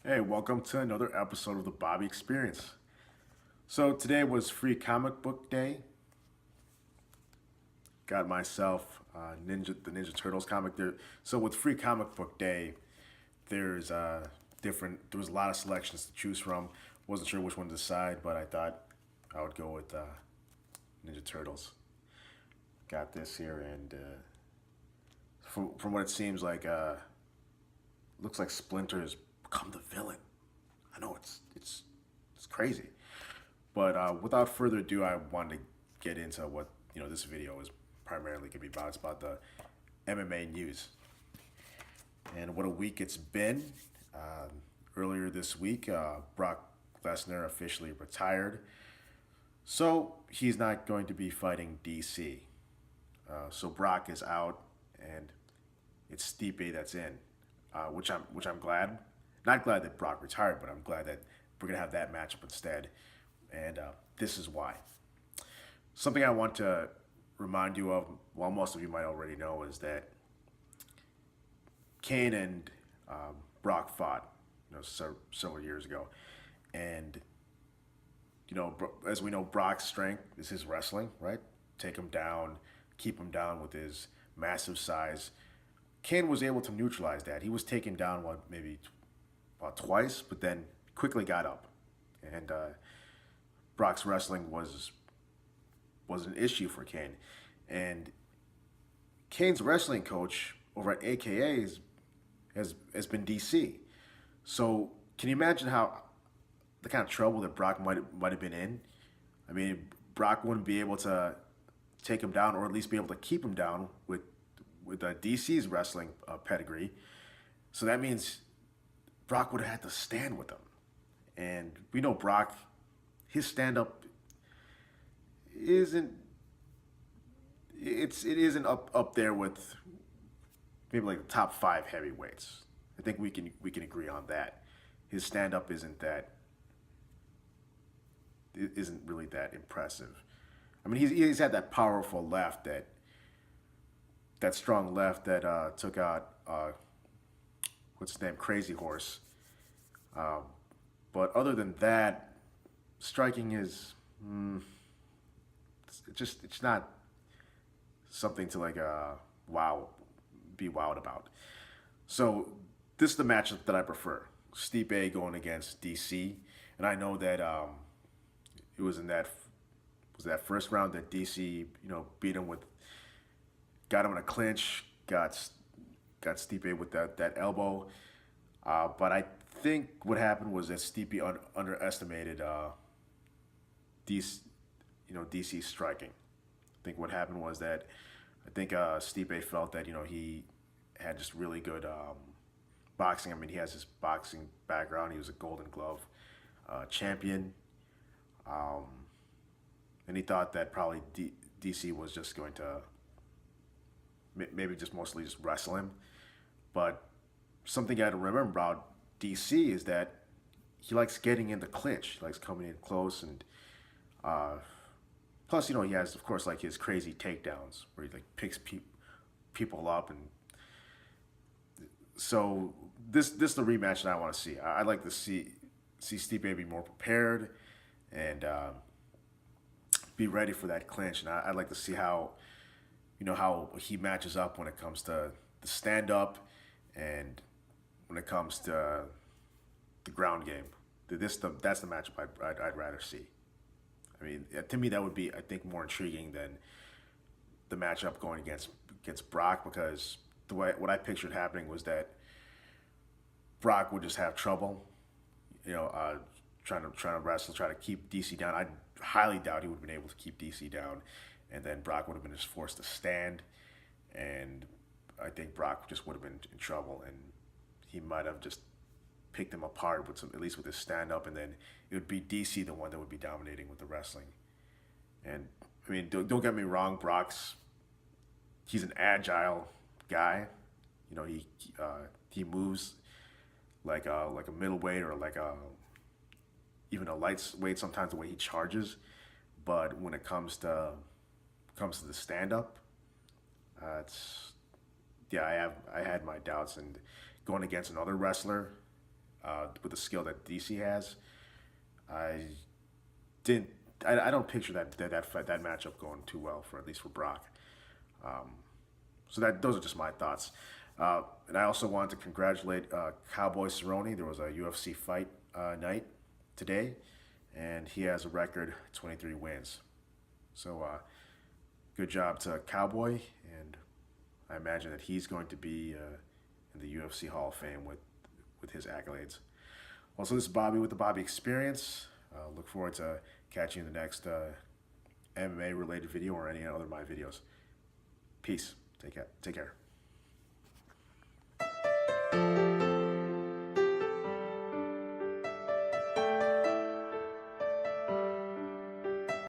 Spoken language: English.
Hey, welcome to another episode of the Bobby Experience. So today was Free Comic Book Day. Got myself the Ninja Turtles comic there. So with Free Comic Book Day, there's there was a lot of selections to choose from. Wasn't sure which one to decide, but I thought I would go with Ninja Turtles. Got this here, and from what it seems like, looks like Splinter has become the villain. I know it's crazy. But without further ado, I wanted to get into what this video is primarily going to be about. It's about the MMA news and what a week it's been. Earlier this week, Brock Lesnar officially retired, so he's not going to be fighting DC. So Brock is out, and it's Stipe that's in, which I'm glad. Not glad that Brock retired, but I'm glad that we're gonna have that matchup instead. And this is why. Something I want to remind you of, well, most of you might already know, is that Kane and Brock fought, several years ago, and as we know, Brock's strength is his wrestling, right? Take him down, keep him down with his massive size. Kane was able to neutralize that. He was taken down, maybe about twice, but then quickly got up. And Brock's wrestling was an issue for Kane. And Kane's wrestling coach over at AKA has been DC. So can you imagine how the kind of trouble that Brock might have been in? I mean, Brock wouldn't be able to take him down, or at least be able to keep him down with DC's wrestling pedigree. So that means Brock would have had to stand with him. And we know Brock, his stand up isn't it isn't up there with maybe like the top five heavyweights. I think we can agree on that. His stand up isn't really that impressive. I mean, he's had that powerful left, that strong left that took out what's his name, Crazy Horse. But other than that, striking is it's not something to like be wowed about. So this is the matchup that I prefer: Stipe going against DC, and I know that it was in that first round that DC beat him with, got him in a clinch, got Stipe with that elbow. But I think what happened was that Stipe underestimated DC's striking. I think what happened was that Stipe felt that he had just really good boxing. I mean, he has his boxing background. He was a Golden Glove champion, and he thought that probably DC was just going to maybe just mostly just wrestle him. But something you got to remember about DC is that he likes getting in the clinch. He likes coming in close, and plus, he has, of course, like his crazy takedowns where he like picks people up, and so this is the rematch that I want to see. I'd like to see Stipe be more prepared and be ready for that clinch, and I'd like to see how how he matches up when it comes to the stand up and when it comes to the ground game. That's the matchup I'd rather see. I mean, to me, that would be, I think, more intriguing than the matchup going against Brock, because what I pictured happening was that Brock would just have trouble, trying to wrestle, try to keep DC down. I highly doubt he would have been able to keep DC down, and then Brock would have been just forced to stand, and I think Brock just would have been in trouble, and he might have just picked him apart at least with his stand up, and then it would be DC the one that would be dominating with the wrestling. And I mean, don't get me wrong, he's an agile guy. He moves like a middleweight, or like even a lightweight sometimes, the way he charges. But when it comes to the stand up, it's I had my doubts, and going against another wrestler with the skill that DC has. I didn't. I don't picture that matchup going too well for at least for Brock. So those are just my thoughts. And I also wanted to congratulate Cowboy Cerrone. There was a UFC fight night today, and he has a record 23 wins. So good job to Cowboy, and I imagine that he's going to be in the UFC Hall of Fame with his accolades. Also, this is Bobby with the Bobby Experience. Look forward to catching you in the next MMA related video or any other of my videos. Peace. Take care.